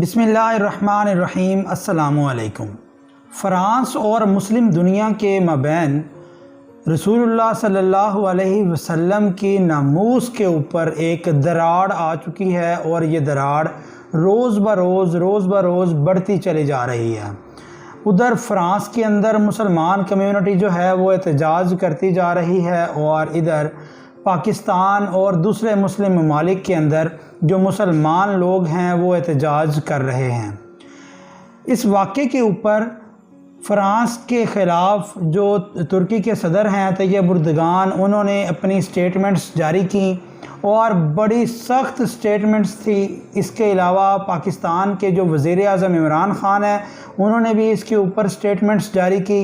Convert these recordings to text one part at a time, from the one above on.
بسم اللہ الرحمن الرحیم۔ السلام علیکم۔ فرانس اور مسلم دنیا کے مابین رسول اللہ صلی اللہ علیہ وسلم کی ناموس کے اوپر ایک دراڑ آ چکی ہے اور یہ دراڑ روز بروز بڑھتی چلی جا رہی ہے۔ ادھر فرانس کے اندر مسلمان کمیونٹی جو ہے وہ احتجاج کرتی جا رہی ہے اور ادھر پاکستان اور دوسرے مسلم ممالک کے اندر جو مسلمان لوگ ہیں وہ احتجاج کر رہے ہیں۔ اس واقعے کے اوپر فرانس کے خلاف جو ترکی کے صدر ہیں طیب اردگان، انہوں نے اپنی سٹیٹمنٹس جاری کی اور بڑی سخت سٹیٹمنٹس تھی۔ اس کے علاوہ پاکستان کے جو وزیر اعظم عمران خان ہیں انہوں نے بھی اس کے اوپر سٹیٹمنٹس جاری کی۔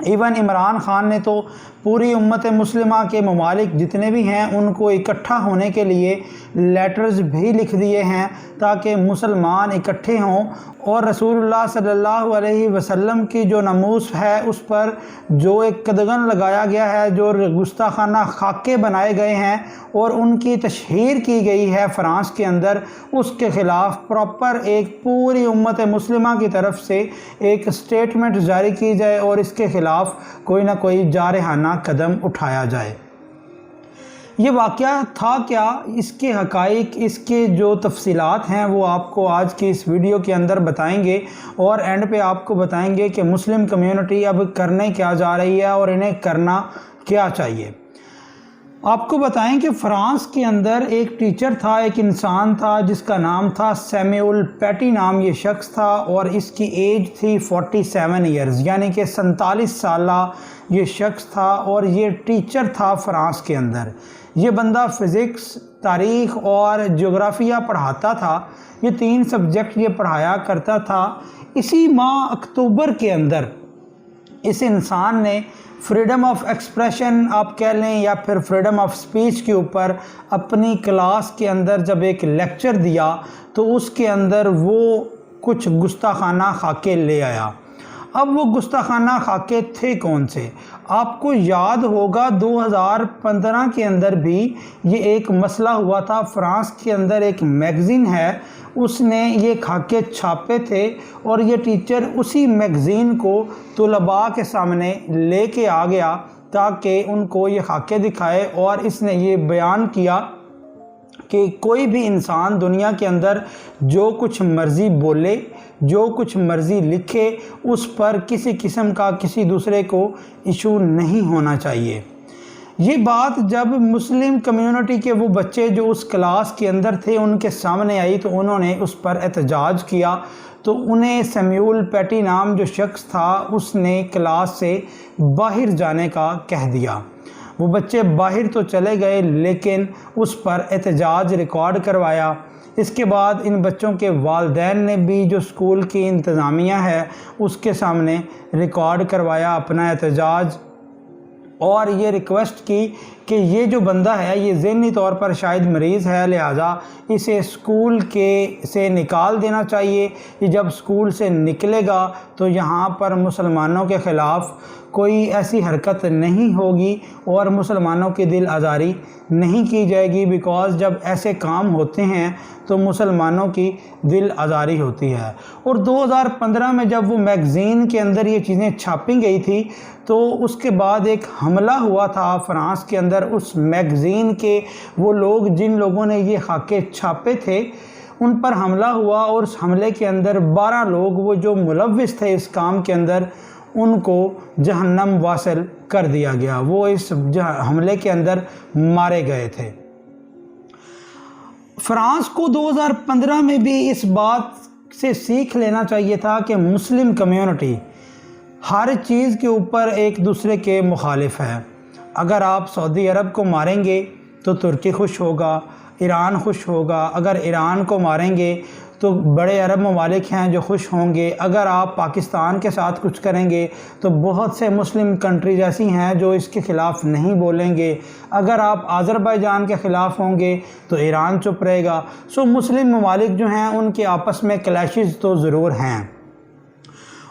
ایون عمران خان نے تو پوری امت مسلمہ کے ممالک جتنے بھی ہیں ان کو اکٹھا ہونے کے لیے لیٹرز بھی لکھ دیے ہیں تاکہ مسلمان اکٹھے ہوں اور رسول اللہ صلی اللہ علیہ وسلم کی جو ناموس ہے اس پر جو ایک قدغن لگایا گیا ہے، جو گستاخانہ خاکے بنائے گئے ہیں اور ان کی تشہیر کی گئی ہے فرانس کے اندر، اس کے خلاف پراپر ایک پوری امت مسلمہ کی طرف سے ایک سٹیٹمنٹ جاری کی جائے اور اس کے خلاف کوئی نہ کوئی جارحانہ قدم اٹھایا جائے۔ یہ واقعہ تھا کیا، اس کے حقائق، اس کے جو تفصیلات ہیں وہ آپ کو آج کی اس ویڈیو کے اندر بتائیں گے اور اینڈ پہ آپ کو بتائیں گے کہ مسلم کمیونٹی اب کرنے کیا جا رہی ہے اور انہیں کرنا کیا چاہیے۔ آپ کو بتائیں کہ فرانس کے اندر ایک ٹیچر تھا، ایک انسان تھا جس کا نام تھا سیمیول پیٹی، نام یہ شخص تھا اور اس کی ایج تھی 47 ایئرز، یعنی کہ 47 سالہ یہ شخص تھا اور یہ ٹیچر تھا فرانس کے اندر۔ یہ بندہ فزکس، تاریخ اور جغرافیہ پڑھاتا تھا، یہ 3 سبجیکٹ یہ پڑھایا کرتا تھا۔ اسی ماہ اکتوبر کے اندر اس انسان نے فریڈم آف ایکسپریشن آپ کہہ لیں یا پھر فریڈم آف سپیچ کے اوپر اپنی کلاس کے اندر جب ایک لیکچر دیا تو اس کے اندر وہ کچھ گستاخانہ خاکے لے آیا۔ اب وہ گستاخانہ خاکے تھے کون سے؟ آپ کو یاد ہوگا 2015 کے اندر بھی یہ ایک مسئلہ ہوا تھا۔ فرانس کے اندر ایک میگزین ہے، اس نے یہ خاکے چھاپے تھے اور یہ ٹیچر اسی میگزین کو طلباء کے سامنے لے کے آ گیا تاکہ ان کو یہ خاکے دکھائے اور اس نے یہ بیان کیا کہ کوئی بھی انسان دنیا کے اندر جو کچھ مرضی بولے، جو کچھ مرضی لکھے، اس پر کسی قسم کا کسی دوسرے کو ایشو نہیں ہونا چاہیے۔ یہ بات جب مسلم کمیونٹی کے وہ بچے جو اس کلاس کے اندر تھے ان کے سامنے آئی تو انہوں نے اس پر احتجاج کیا، تو انہیں سیمیول پیٹی نام جو شخص تھا اس نے کلاس سے باہر جانے کا کہہ دیا۔ وہ بچے باہر تو چلے گئے لیکن اس پر احتجاج ریکارڈ کروایا۔ اس کے بعد ان بچوں کے والدین نے بھی جو اسکول کی انتظامیہ ہے اس کے سامنے ریکارڈ کروایا اپنا احتجاج اور یہ ریکویسٹ کی کہ یہ جو بندہ ہے یہ ذہنی طور پر شاید مریض ہے، لہٰذا اسے اسکول سے نکال دینا چاہیے۔ یہ جب اسکول سے نکلے گا تو یہاں پر مسلمانوں کے خلاف کوئی ایسی حرکت نہیں ہوگی اور مسلمانوں کی دل آزاری نہیں کی جائے گی، بیکاز جب ایسے کام ہوتے ہیں تو مسلمانوں کی دل آزاری ہوتی ہے۔ اور 2015 میں جب وہ میگزین کے اندر یہ چیزیں چھاپی گئی تھی تو اس کے بعد ایک حملہ ہوا تھا فرانس کے اندر۔ اس میگزین کے وہ لوگ جن لوگوں نے یہ خاکے چھاپے تھے ان پر حملہ ہوا اور اس حملے کے اندر 12 لوگ وہ جو ملوث تھے اس کام کے اندر ان کو جہنم واصل کر دیا گیا، وہ اس حملے کے اندر مارے گئے تھے۔ فرانس کو 2015 میں بھی اس بات سے سیکھ لینا چاہیے تھا کہ مسلم کمیونٹی ہر چیز کے اوپر ایک دوسرے کے مخالف ہے۔ اگر آپ سعودی عرب کو ماریں گے تو ترکی خوش ہوگا، ایران خوش ہوگا۔ اگر ایران کو ماریں گے تو بڑے عرب ممالک ہیں جو خوش ہوں گے۔ اگر آپ پاکستان کے ساتھ کچھ کریں گے تو بہت سے مسلم کنٹریز ایسی ہیں جو اس کے خلاف نہیں بولیں گے۔ اگر آپ آذربائیجان کے خلاف ہوں گے تو ایران چپ رہے گا۔ مسلم ممالک جو ہیں ان کے آپس میں کلیشز تو ضرور ہیں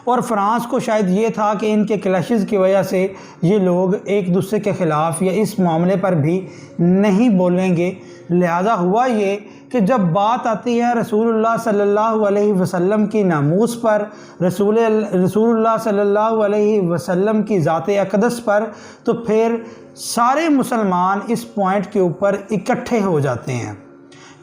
اور فرانس کو شاید یہ تھا کہ ان کے کلیشز کی وجہ سے یہ لوگ ایک دوسرے کے خلاف یا اس معاملے پر بھی نہیں بولیں گے، لہذا ہوا یہ کہ جب بات آتی ہے رسول اللہ صلی اللہ علیہ وسلم کی ناموس پر، رسول اللہ صلی اللہ علیہ وسلم کی ذات اقدس پر، تو پھر سارے مسلمان اس پوائنٹ کے اوپر اکٹھے ہو جاتے ہیں۔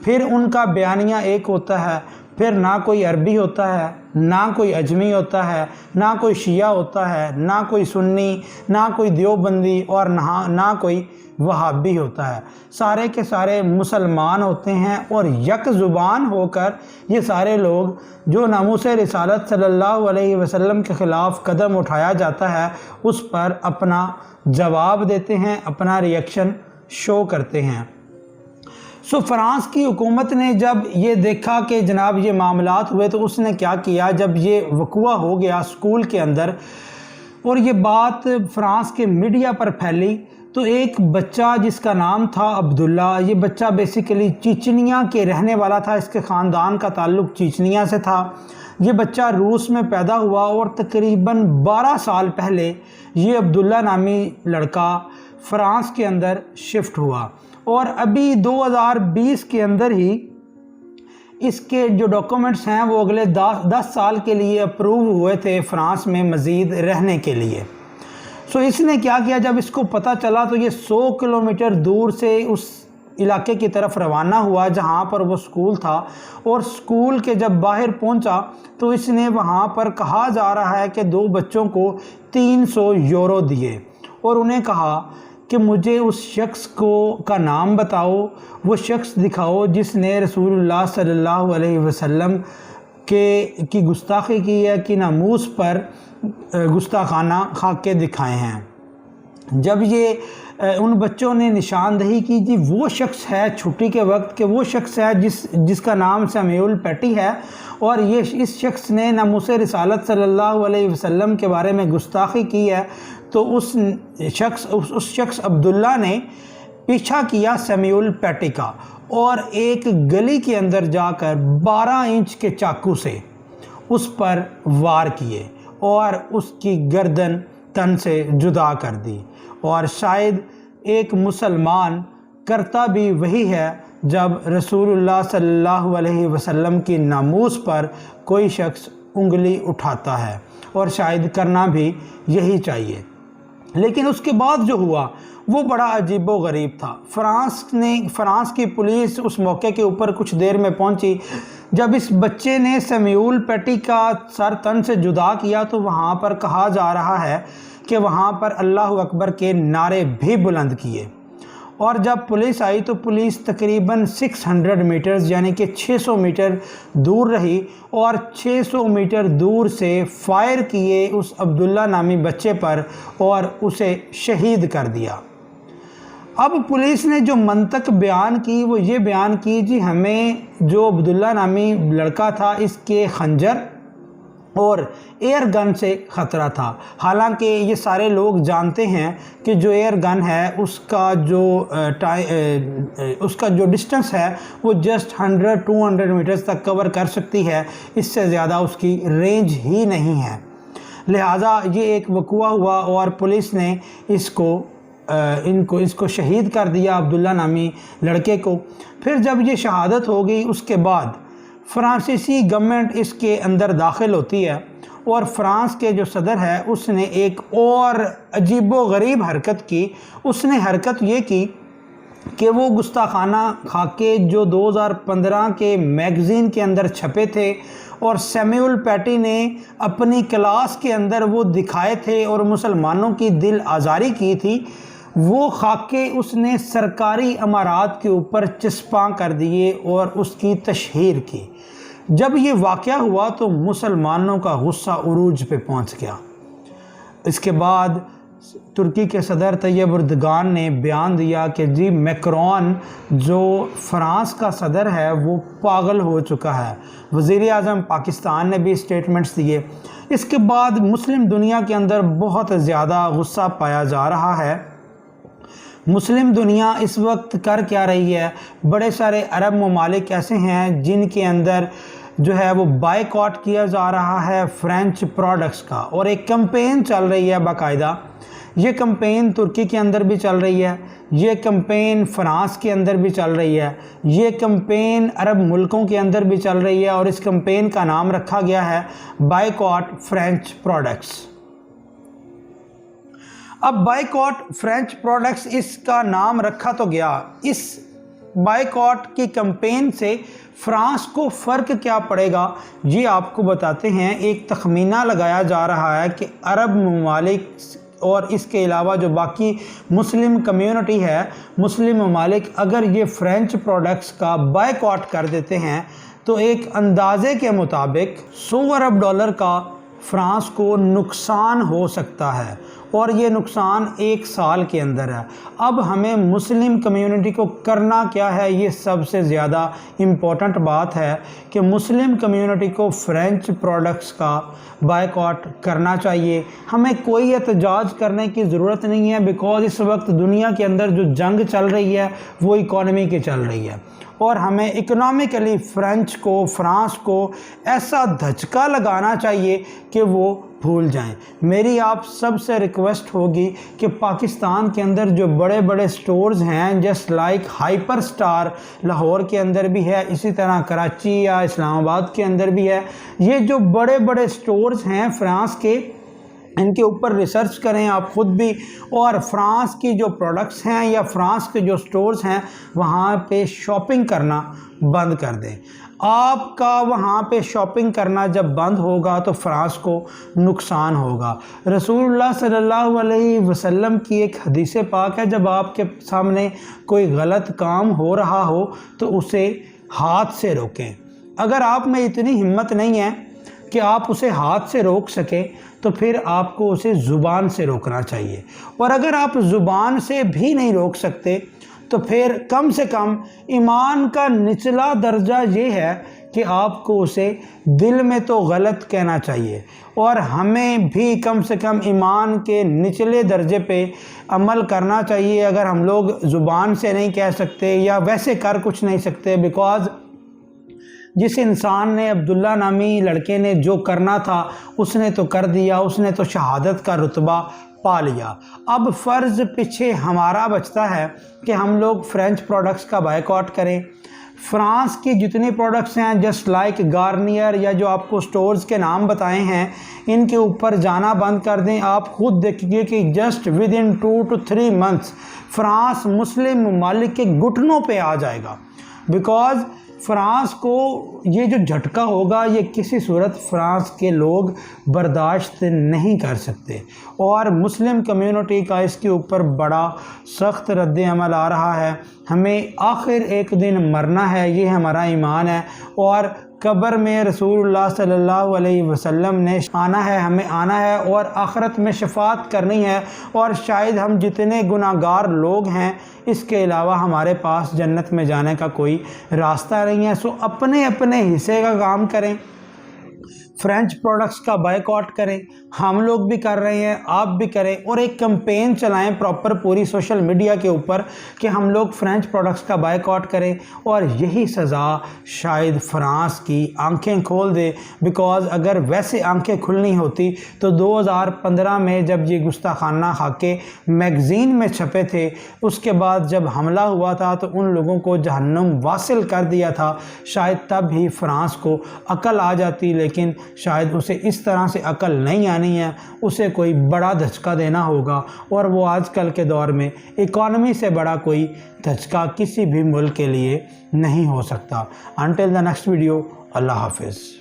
پھر ان کا بیانیہ ایک ہوتا ہے، پھر نہ کوئی عربی ہوتا ہے، نہ کوئی اجمی ہوتا ہے، نہ کوئی شیعہ ہوتا ہے، نہ کوئی سنی، نہ کوئی دیوبندی، اور نہ کوئی وہابی ہوتا ہے۔ سارے کے سارے مسلمان ہوتے ہیں اور یک زبان ہو کر یہ سارے لوگ جو ناموس رسالت صلی اللہ علیہ وسلم کے خلاف قدم اٹھایا جاتا ہے اس پر اپنا جواب دیتے ہیں، اپنا ریئیکشن شو کرتے ہیں۔ فرانس کی حکومت نے جب یہ دیکھا کہ جناب یہ معاملات ہوئے تو اس نے کیا کیا، جب یہ وقوع ہو گیا اسکول کے اندر اور یہ بات فرانس کے میڈیا پر پھیلی، تو ایک بچہ جس کا نام تھا عبداللہ، یہ بچہ بیسیکلی چیچنیا کے رہنے والا تھا، اس کے خاندان کا تعلق چیچنیا سے تھا۔ یہ بچہ روس میں پیدا ہوا اور تقریباً 12 سال پہلے یہ عبداللہ نامی لڑکا فرانس کے اندر شفٹ ہوا، اور ابھی 2020 کے اندر ہی اس کے جو ڈاکومنٹس ہیں وہ اگلے 10 سال کے لیے اپروو ہوئے تھے فرانس میں مزید رہنے کے لیے۔ اس نے کیا کیا، جب اس کو پتہ چلا تو یہ 100 کلومیٹر دور سے اس علاقے کی طرف روانہ ہوا جہاں پر وہ سکول تھا، اور سکول کے جب باہر پہنچا تو اس نے وہاں پر کہا جا رہا ہے کہ 2 بچوں کو 300 یورو دیے اور انہیں کہا کہ مجھے اس شخص کا نام بتاؤ، وہ شخص دکھاؤ جس نے رسول اللہ صلی اللہ علیہ وسلم کی گستاخی کی ہے، کہ ناموس پر گستاخانہ خاکے دکھائے ہیں۔ جب یہ ان بچوں نے نشاندہی کی جی وہ شخص ہے چھٹی کے وقت، کہ وہ شخص ہے جس کا نام سیموئل پیٹی ہے، اور اس شخص نے ناموس رسالت صلی اللہ علیہ وسلم کے بارے میں گستاخی کی ہے، تو اس شخص عبداللہ نے پیچھا کیا سیموئل پیٹی کا، اور ایک گلی کے اندر جا کر 12 انچ کے چاقو سے اس پر وار کیے اور اس کی گردن تن سے جدا کر دی۔ اور شاید ایک مسلمان کرتا بھی وہی ہے جب رسول اللہ صلی اللہ علیہ وسلم کی ناموس پر کوئی شخص انگلی اٹھاتا ہے، اور شاید کرنا بھی یہی چاہیے۔ لیکن اس کے بعد جو ہوا وہ بڑا عجیب و غریب تھا۔ فرانس کی پولیس اس موقع کے اوپر کچھ دیر میں پہنچی۔ جب اس بچے نے سیموئل پیٹی کا سر تن سے جدا کیا تو وہاں پر کہا جا رہا ہے کہ وہاں پر اللہ اکبر کے نعرے بھی بلند کیے، اور جب پولیس آئی تو پولیس تقریباً 600 میٹرز یعنی کہ 600 میٹر دور رہی، اور 600 میٹر دور سے فائر کیے اس عبداللہ نامی بچے پر اور اسے شہید کر دیا۔ اب پولیس نے جو منطق بیان کی وہ یہ بیان کی جی ہمیں جو عبداللہ نامی لڑکا تھا اس کے خنجر اور ایئر گن سے خطرہ تھا، حالانکہ یہ سارے لوگ جانتے ہیں کہ جو ایئر گن ہے اس کا جو ڈسٹنس ہے وہ جسٹ 100-200 میٹرز تک کور کر سکتی ہے، اس سے زیادہ اس کی رینج ہی نہیں ہے۔ لہٰذا یہ ایک وقوع ہوا اور پولیس نے اس کو شہید کر دیا، عبداللہ نامی لڑکے کو۔ پھر جب یہ شہادت ہو گئی اس کے بعد فرانسیسی گورنمنٹ اس کے اندر داخل ہوتی ہے، اور فرانس کے جو صدر ہے اس نے ایک اور عجیب و غریب حرکت کی۔ اس نے حرکت یہ کی کہ وہ گستاخانہ خاکے جو 2015 کے میگزین کے اندر چھپے تھے اور سیموئل پیٹی نے اپنی کلاس کے اندر وہ دکھائے تھے اور مسلمانوں کی دل آزاری کی تھی، وہ خاکے اس نے سرکاری عمارات کے اوپر چسپاں کر دیے اور اس کی تشہیر کی۔ جب یہ واقعہ ہوا تو مسلمانوں کا غصہ عروج پہ پہنچ گیا۔ اس کے بعد ترکی کے صدر طیب اردگان نے بیان دیا کہ جی میکرون جو فرانس کا صدر ہے وہ پاگل ہو چکا ہے۔ وزیر اعظم پاکستان نے بھی اسٹیٹمنٹس دیے۔ اس کے بعد مسلم دنیا کے اندر بہت زیادہ غصہ پایا جا رہا ہے۔ مسلم دنیا اس وقت کر کیا رہی ہے؟ بڑے سارے عرب ممالک ایسے ہیں جن کے اندر جو ہے وہ بائیکاٹ کیا جا رہا ہے فرینچ پروڈکٹس کا، اور ایک کمپین چل رہی ہے باقاعدہ۔ یہ کمپین ترکی کے اندر بھی چل رہی ہے، یہ کمپین فرانس کے اندر بھی چل رہی ہے، یہ کمپین عرب ملکوں کے اندر بھی چل رہی ہے، اور اس کمپین کا نام رکھا گیا ہے بائیکاٹ فرینچ پروڈکٹس۔ اب بائیکاٹ فرینچ پروڈکٹس اس کا نام رکھا تو گیا، اس بائیکاٹ کی کمپین سے فرانس کو فرق کیا پڑے گا یہ آپ کو بتاتے ہیں۔ ایک تخمینہ لگایا جا رہا ہے کہ عرب ممالک اور اس کے علاوہ جو باقی مسلم کمیونٹی ہے، مسلم ممالک اگر یہ فرینچ پروڈکٹس کا بائیکاٹ کر دیتے ہیں تو ایک اندازے کے مطابق 100 ارب ڈالر کا فرانس کو نقصان ہو سکتا ہے، اور یہ نقصان 1 سال کے اندر ہے۔ اب ہمیں مسلم کمیونٹی کو کرنا کیا ہے، یہ سب سے زیادہ امپورٹنٹ بات ہے کہ مسلم کمیونٹی کو فرینچ پروڈکٹس کا بائیکاٹ کرنا چاہیے۔ ہمیں کوئی احتجاج کرنے کی ضرورت نہیں ہے، بیکاز اس وقت دنیا کے اندر جو جنگ چل رہی ہے وہ اکانومی کی چل رہی ہے، اور ہمیں اکنامکلی فرانس کو ایسا دھچکا لگانا چاہیے کہ وہ بھول جائیں۔ میری آپ سب سے ریکویسٹ ہوگی کہ پاکستان کے اندر جو بڑے بڑے سٹورز ہیں، just like hyper star Lahore کے اندر بھی ہے، اسی طرح کراچی یا اسلام آباد کے اندر بھی ہے، یہ جو بڑے بڑے سٹورز ہیں فرانس کے، ان کے اوپر ریسرچ کریں آپ خود بھی، اور فرانس کی جو پروڈکٹس ہیں یا فرانس کے جو سٹورز ہیں وہاں پہ شاپنگ کرنا بند کر دیں۔ آپ کا وہاں پہ شاپنگ کرنا جب بند ہوگا تو فرانس کو نقصان ہوگا۔ رسول اللہ صلی اللہ علیہ وسلم کی ایک حدیث پاک ہے، جب آپ کے سامنے کوئی غلط کام ہو رہا ہو تو اسے ہاتھ سے روکیں۔ اگر آپ میں اتنی ہمت نہیں ہے کہ آپ اسے ہاتھ سے روک سکیں تو پھر آپ کو اسے زبان سے روکنا چاہیے، اور اگر آپ زبان سے بھی نہیں روک سکتے تو پھر کم سے کم ایمان کا نچلا درجہ یہ ہے کہ آپ کو اسے دل میں تو غلط کہنا چاہیے، اور ہمیں بھی کم سے کم ایمان کے نچلے درجے پہ عمل کرنا چاہیے۔ اگر ہم لوگ زبان سے نہیں کہہ سکتے یا ویسے کر کچھ نہیں سکتے، بیکاز جس انسان نے، عبداللہ نامی لڑکے نے جو کرنا تھا اس نے تو کر دیا، اس نے تو شہادت کا رتبہ پا لیا۔ اب فرض پیچھے ہمارا بچتا ہے کہ ہم لوگ فرینچ پروڈکٹس کا بائیکاٹ کریں۔ فرانس کی جتنی پروڈکٹس ہیں، جسٹ لائک گارنیئر یا جو آپ کو سٹورز کے نام بتائے ہیں، ان کے اوپر جانا بند کر دیں۔ آپ خود دیکھیے کہ just within 2 to 3 months France مسلم ممالک کے گھٹنوں پہ آ جائے گا، بیکاز فرانس کو یہ جو جھٹکا ہوگا یہ کسی صورت فرانس کے لوگ برداشت نہیں کر سکتے، اور مسلم کمیونٹی کا اس کے اوپر بڑا سخت رد عمل آ رہا ہے۔ ہمیں آخر ایک دن مرنا ہے، یہ ہمارا ایمان ہے، اور قبر میں رسول اللہ صلی اللہ علیہ وسلم نے آنا ہے، ہمیں آنا ہے، اور آخرت میں شفاعت کرنی ہے، اور شاید ہم جتنے گناہ گار لوگ ہیں اس کے علاوہ ہمارے پاس جنت میں جانے کا کوئی راستہ نہیں ہے۔ سو اپنے اپنے حصے کا کام کریں، فرینچ پروڈکٹس کا بائیکاٹ کریں، ہم لوگ بھی کر رہے ہیں، آپ بھی کریں، اور ایک کمپین چلائیں پراپر پوری سوشل میڈیا کے اوپر کہ ہم لوگ فرینچ پروڈکٹس کا بائیکاٹ کریں، اور یہی سزا شاید فرانس کی آنکھیں کھول دے، بیکاز اگر ویسے آنکھیں کھلنی ہوتی تو 2015 میں جب یہ گستاخانہ خاکے میگزین میں چھپے تھے، اس کے بعد جب حملہ ہوا تھا تو ان لوگوں کو جہنم واصل کر دیا تھا، شاید تب ہی فرانس کو عقل آ جاتی، لیکن شاید اسے اس طرح سے عقل نہیں آنی ہے، اسے کوئی بڑا دھچکا دینا ہوگا، اور وہ آج کل کے دور میں اکانومی سے بڑا کوئی دھچکا کسی بھی ملک کے لیے نہیں ہو سکتا۔ انٹل دا نیکسٹ ویڈیو، اللہ حافظ۔